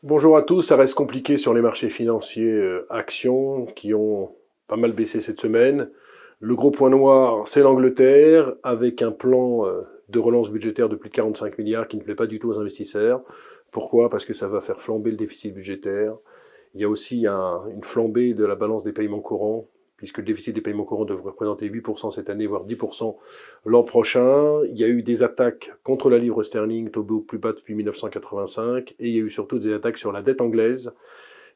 Bonjour à tous, ça reste compliqué sur les marchés financiers actions qui ont pas mal baissé cette semaine. Le gros point noir, c'est l'Angleterre, avec un plan de relance budgétaire de plus de 45 milliards qui ne plaît pas du tout aux investisseurs. Pourquoi? Parce que ça va faire flamber le déficit budgétaire. Il y a aussi une flambée de la balance des paiements courants, puisque le déficit des paiements courants devrait représenter 8% cette année, voire 10% l'an prochain. Il y a eu des attaques contre la livre sterling, taux plus bas depuis 1985, et il y a eu surtout des attaques sur la dette anglaise,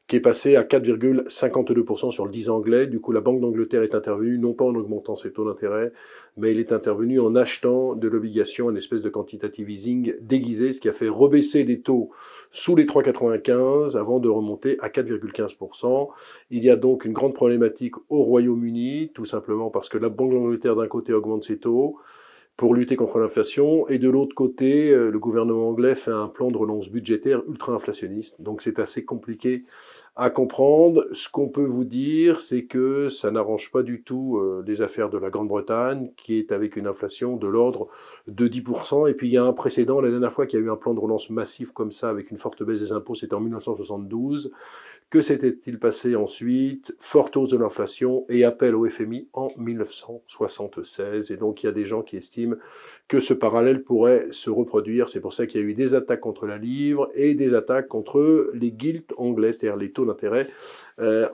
qui est passé à 4,52% sur le 10 ans anglais. Du coup, la Banque d'Angleterre est intervenue, non pas en augmentant ses taux d'intérêt, mais elle est intervenue en achetant de l'obligation, une espèce de quantitative easing déguisé, ce qui a fait rebaisser les taux sous les 3,95 avant de remonter à 4,15%. Il y a donc une grande problématique au Royaume-Uni, tout simplement parce que la Banque d'Angleterre d'un côté augmente ses taux, pour lutter contre l'inflation. Et de l'autre côté, le gouvernement anglais fait un plan de relance budgétaire ultra-inflationniste. Donc c'est assez compliqué à comprendre. Ce qu'on peut vous dire, c'est que ça n'arrange pas du tout les affaires de la Grande-Bretagne, qui est avec une inflation de l'ordre de 10%. Et puis il y a un précédent, la dernière fois qu'il y a eu un plan de relance massif comme ça, avec une forte baisse des impôts, c'était en 1972. Que s'était-il passé ensuite? Forte hausse de l'inflation et appel au FMI en 1976. Et donc il y a des gens qui estiment que ce parallèle pourrait se reproduire. C'est pour ça qu'il y a eu des attaques contre la livre et des attaques contre les gilts anglais, c'est-à-dire les taux d'intérêt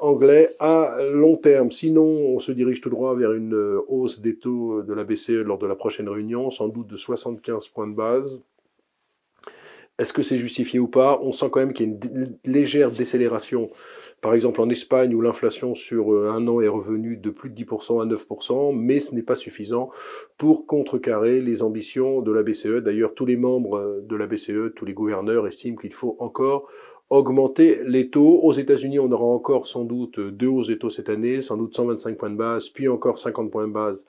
anglais à long terme. Sinon, on se dirige tout droit vers une hausse des taux de la BCE lors de la prochaine réunion, sans doute de 75 points de base. Est-ce que c'est justifié ou pas? On sent quand même qu'il y a une légère décélération. Par exemple, en Espagne, où l'inflation sur un an est revenue de plus de 10% à 9%, mais ce n'est pas suffisant pour contrecarrer les ambitions de la BCE. D'ailleurs, tous les membres de la BCE, tous les gouverneurs estiment qu'il faut encore augmenter les taux. Aux États-Unis, on aura encore sans doute deux hausses des taux cette année, sans doute 125 points de base, puis encore 50 points de base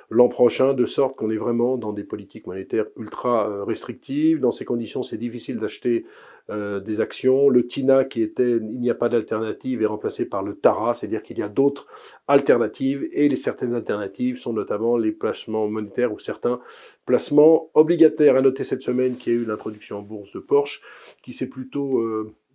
l'an prochain, de sorte qu'on est vraiment dans des politiques monétaires ultra restrictives. Dans ces conditions, c'est difficile d'acheter des actions. Le TINA, qui était il n'y a pas d'alternative, est remplacé par le TARA, c'est-à-dire qu'il y a d'autres alternatives, et certaines alternatives sont notamment les placements monétaires ou certains placements obligataires. À noter cette semaine qu'il y a eu l'introduction en bourse de Porsche, qui s'est plutôt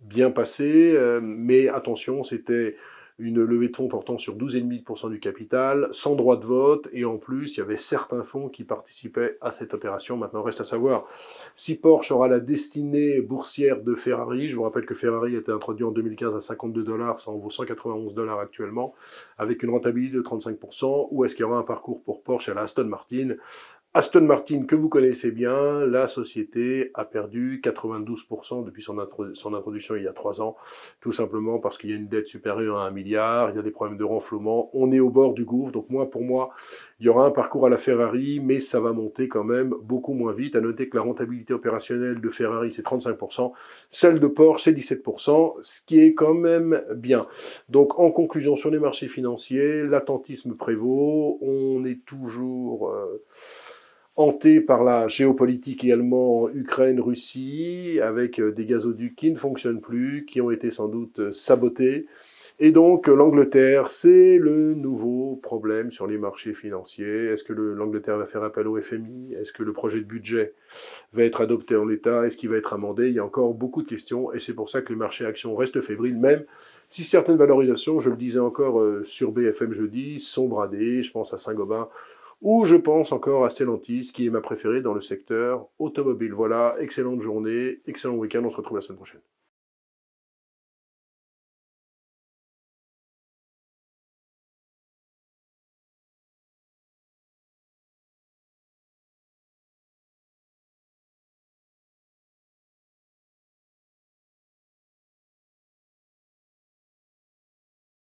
bien passée, mais attention, c'était une levée de fonds portant sur 12,5% du capital, sans droit de vote, et en plus, il y avait certains fonds qui participaient à cette opération. Maintenant, reste à savoir si Porsche aura la destinée boursière de Ferrari. Je vous rappelle que Ferrari a été introduit en 2015 à 52 dollars, ça en vaut 191 dollars actuellement, avec une rentabilité de 35%, ou est-ce qu'il y aura un parcours pour Porsche à la Aston Martin? Aston Martin, que vous connaissez bien, la société a perdu 92% depuis son introduction il y a 3 ans, tout simplement parce qu'il y a une dette supérieure à 1 milliard, il y a des problèmes de renflouement, on est au bord du gouffre. Donc pour moi, il y aura un parcours à la Ferrari, mais ça va monter quand même beaucoup moins vite. À noter que la rentabilité opérationnelle de Ferrari, c'est 35%, celle de Porsche, c'est 17%, ce qui est quand même bien. Donc en conclusion, sur les marchés financiers, l'attentisme prévaut, on est toujours hanté par la géopolitique également Ukraine-Russie, avec des gazoducs qui ne fonctionnent plus, qui ont été sans doute sabotés. Et donc l'Angleterre, c'est le nouveau problème sur les marchés financiers. Est-ce que l'Angleterre va faire appel au FMI? Est-ce que le projet de budget va être adopté en l'état? Est-ce qu'il va être amendé? Il y a encore beaucoup de questions, et c'est pour ça que les marchés actions restent fébriles, même si certaines valorisations, je le disais encore sur BFM jeudi, sont bradées. Je pense à Saint-Gobain, ou je pense encore à Stellantis, qui est ma préférée dans le secteur automobile. Voilà, excellente journée, excellent week-end, on se retrouve la semaine prochaine.